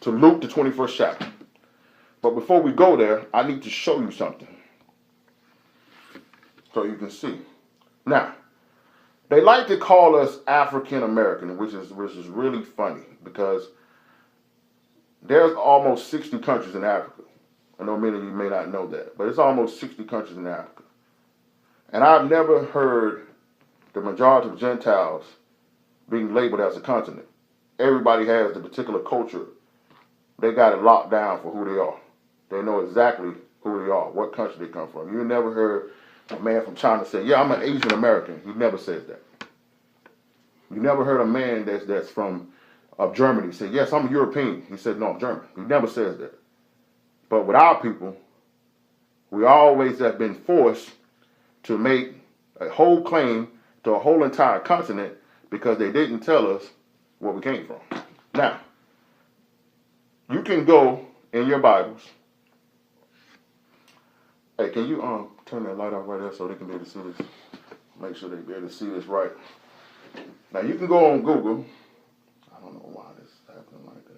to Luke, the 21st chapter. But before we go there, I need to show you something so you can see. Now, they like to call us African American, which is really funny because there's almost 60 countries in Africa. I know many of you may not know that, but it's almost 60 countries in Africa. And I've never heard the majority of Gentiles being labeled as a continent. Everybody has the particular culture. They got it locked down for who they are. They know exactly who they are, what country they come from. You never heard a man from China say, yeah, I'm an Asian American. He never says that. You never heard a man that's from Germany say, yes, I'm a European. He said, no, I'm German. He never says that. But with our people, we always have been forced to make a whole claim to a whole entire continent because they didn't tell us where we came from. Now, you can go in your Bibles. Hey, can you turn that light off right there so they can be able to see this? Make sure they be able to see this right. Now, you can go on Google. I don't know why this is happening like this.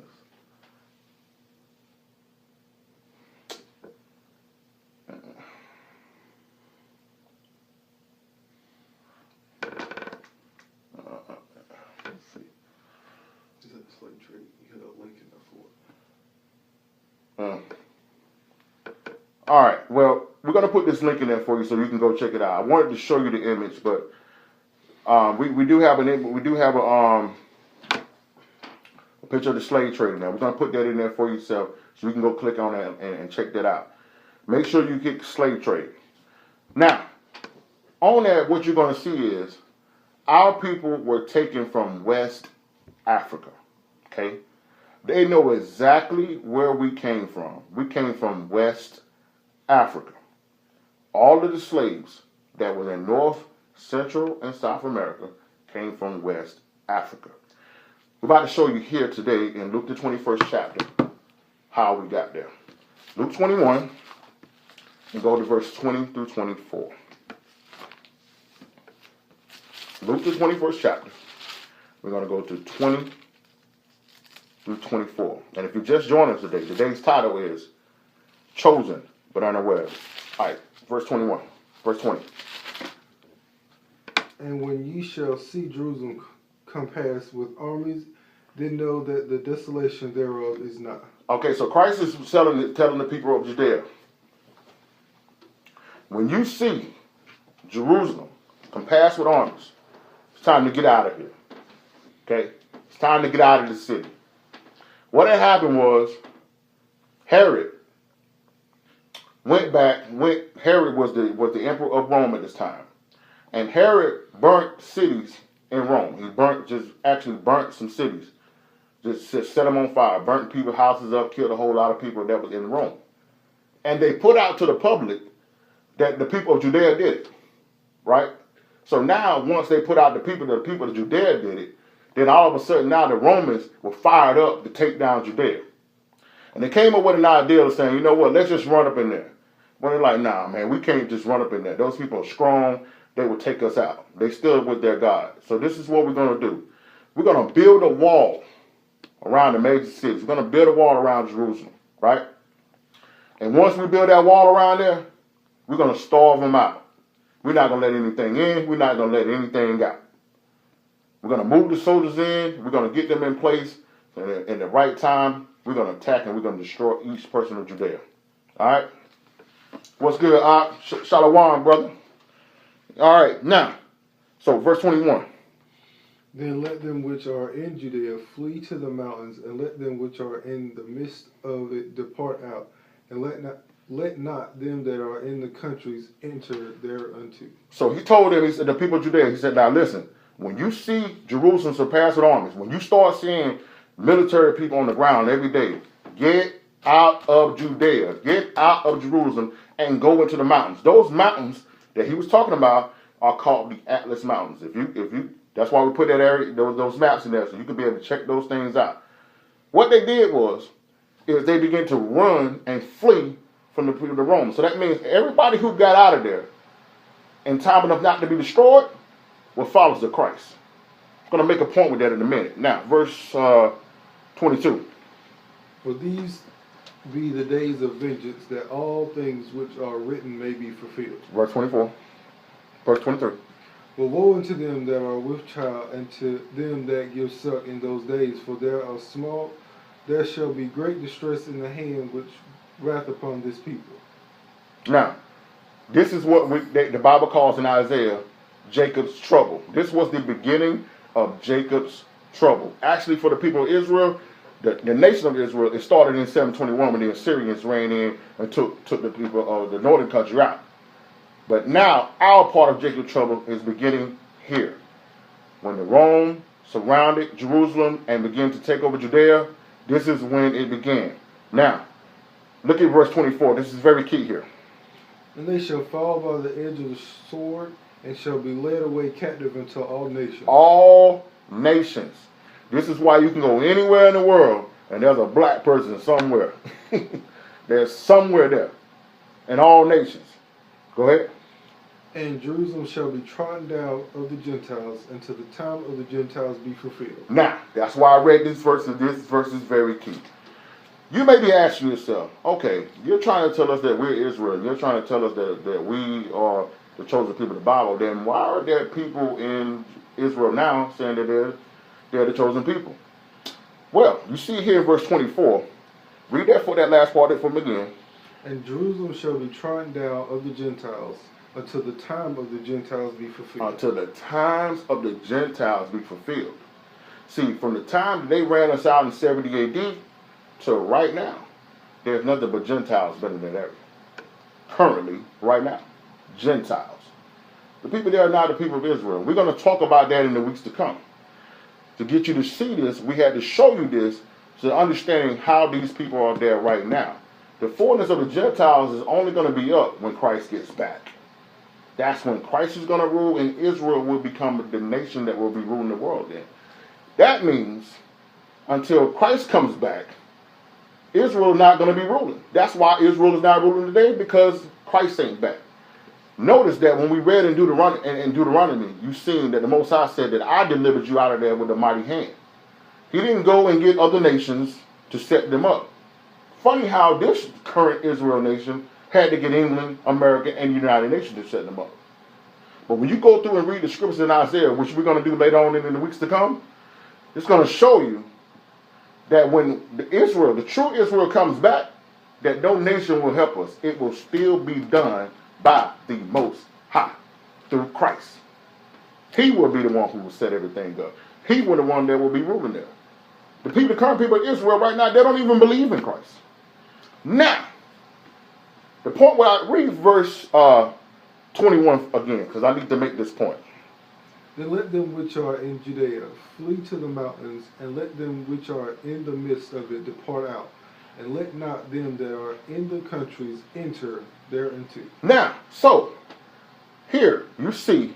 Let's see. Is that the slate tree? You had a link in there for it. All right. Well, we're gonna put this link in there for you so you can go check it out. I wanted to show you the image, but we do have a picture of the slave trade now. We're gonna put that in there for yourself so you can go click on that and check that out. Make sure you get slave trade. Now, on that, what you're gonna see is our people were taken from West Africa. Okay, they know exactly where we came from. We came from West Africa. All of the slaves that were in North, Central, and South America came from West Africa. We're about to show you here today in Luke the 21st chapter how we got there. Luke 21, and go to verse 20 through 24. Luke the 21st chapter. We're going to go to 20 through 24. And if you just joined us today, today's title is Chosen but Unaware. All right, verse 21. Verse 20. And when ye shall see Jerusalem compassed with armies, then know that the desolation thereof is not. Okay, so Christ is telling the people of Judea, when you see Jerusalem compassed with armies, it's time to get out of here. Okay? It's time to get out of the city. What had happened was Herod Herod was the emperor of Rome at this time. And Herod burnt cities in Rome. He actually burnt some cities. Just set them on fire, burnt people's houses up, killed a whole lot of people that was in Rome. And they put out to the public that the people of Judea did it. Right? So now, once they put out the people of Judea did it, then all of a sudden now the Romans were fired up to take down Judea. And they came up with an idea of saying, you know what, let's just run up in there. But they're like, nah, man, we can't just run up in there. Those people are strong. They will take us out. They stood with their God. So this is what we're going to do. We're going to build a wall around the major cities. We're going to build a wall around Jerusalem, right? And once we build that wall around there, we're going to starve them out. We're not going to let anything in. We're not going to let anything out. We're going to move the soldiers in. We're going to get them in place. And in the right time, we're going to attack and we're going to destroy each person of Judea. All right? What's good, Shalom, brother? All right, now, so verse 21. Then let them which are in Judea flee to the mountains, and let them which are in the midst of it depart out, and let not them that are in the countries enter thereunto. So he told them, he said, the people of Judea, he said, now listen, when you see Jerusalem surpassed with armies, when you start seeing military people on the ground every day, get out of Judea, get out of Jerusalem, and go into the mountains. Those mountains that he was talking about are called the Atlas Mountains. If you, that's why we put that area, those maps in there, so you can be able to check those things out. What they did is they began to run and flee from the people of Rome. So that means everybody who got out of there in time enough not to be destroyed were followers of Christ. I'm going to make a point with that in a minute. Now, verse 22. For these be the days of vengeance, that all things which are written may be fulfilled. Verse 24. Verse 23. But woe unto them that are with child, and to them that give suck in those days, for there shall be great distress in the hand which wrath upon this people. Now, this is what the Bible calls in Isaiah Jacob's trouble. This was the beginning of Jacob's trouble. Actually, for the people of Israel, the nation of Israel, it started in 721 when the Assyrians ran in and took the people of the northern country out. But now, our part of Jacob's trouble is beginning here. When the Rome surrounded Jerusalem and began to take over Judea, this is when it began. Now, look at verse 24. This is very key here. And they shall fall by the edge of the sword, and shall be led away captive unto all nations. All nations. This is why you can go anywhere in the world, and there's a black person somewhere. There's somewhere there. In all nations. Go ahead. And Jerusalem shall be trodden down of the Gentiles, until the time of the Gentiles be fulfilled. Now, that's why I read this verse, and this verse is very key. You may be asking yourself, okay, you're trying to tell us that we're Israel. You're trying to tell us that we are the chosen people of the Bible. Then why are there people in Israel now saying that they're the chosen people? Well, you see here in verse 24. Read that for that last part from again. And Jerusalem shall be trodden down of the Gentiles, until the time of the Gentiles be fulfilled. Until the times of the Gentiles be fulfilled. See, from the time they ran us out in 70 AD to right now, there's nothing but Gentiles been in that area. Currently, right now, Gentiles. The people there are not the people of Israel. We're going to talk about that in the weeks to come. To get you to see this, we had to show you this, so understanding how these people are there right now. The fullness of the Gentiles is only going to be up when Christ gets back. That's when Christ is going to rule, and Israel will become the nation that will be ruling the world then. That means, until Christ comes back, Israel is not going to be ruling. That's why Israel is not ruling today, because Christ ain't back. Notice that when we read in Deuteronomy, you've seen that the Most High said that I delivered you out of there with a mighty hand. He didn't go and get other nations to set them up. Funny how this current Israel nation had to get England, America, and the United Nations to set them up. But when you go through and read the scriptures in Isaiah, which we're going to do later on in the weeks to come, it's going to show you that when the true Israel comes back, that no nation will help us. It will still be done by the Most High through Christ. He will be the one who will set everything up. He will be the one that will be ruling there. The current people of Israel right now, they don't even believe in Christ. Now, the point where I read verse 21 again, because I need to make this point. Then let them which are in Judea flee to the mountains, and let them which are in the midst of it depart out, and let not them that are in the countries enter thereinto. Now, so, here you see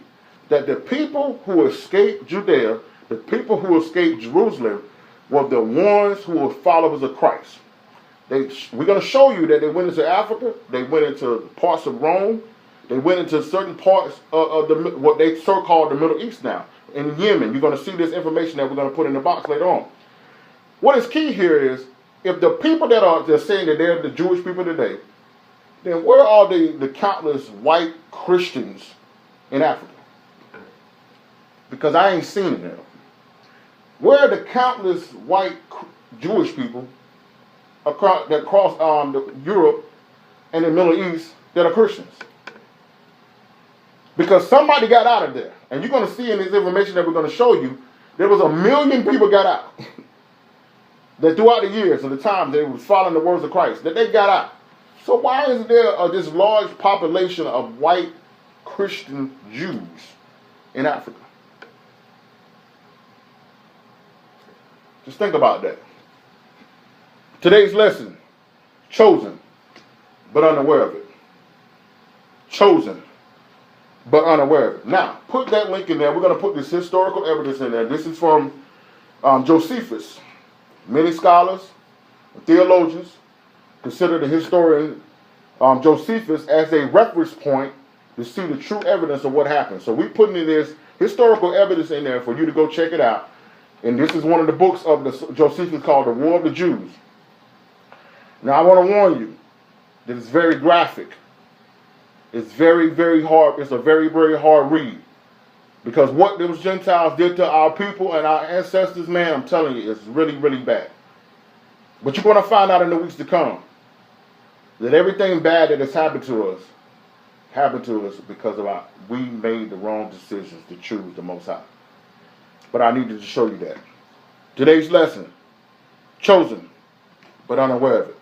that the people who escaped Judea, the people who escaped Jerusalem, were the ones who were followers of Christ. We're going to show you that they went into Africa, they went into parts of Rome, they went into certain parts of what they so-called the Middle East now. In Yemen, you're going to see this information that we're going to put in the box later on. What is key here is, if the people that are just saying that they're the Jewish people today, then where are the countless white Christians in Africa? Because I ain't seen them. Where are the countless white Jewish people across Europe and the Middle East that are Christians? Because somebody got out of there. And you're going to see in this information that we're going to show you, there was 1 million people got out. That throughout the years and the time they were following the words of Christ, that they got out. So why is there this large population of white Christian Jews in Africa? Just think about that. Today's lesson, chosen, but unaware of it. Chosen, but unaware of it. Now, put that link in there. We're going to put this historical evidence in there. This is from Josephus. Many scholars, theologians, consider the historian Josephus as a reference point to see the true evidence of what happened. So we're putting this historical evidence in there for you to go check it out. And this is one of the books of Josephus called The War of the Jews. Now I want to warn you that it's very graphic. It's very, very hard. It's a very, very hard read. Because what those Gentiles did to our people and our ancestors, man, I'm telling you, it's really, really bad. But you're going to find out in the weeks to come that everything bad that has happened to us because of we made the wrong decisions to choose the Most High. But I needed to show you that. Today's lesson, chosen but unaware of it.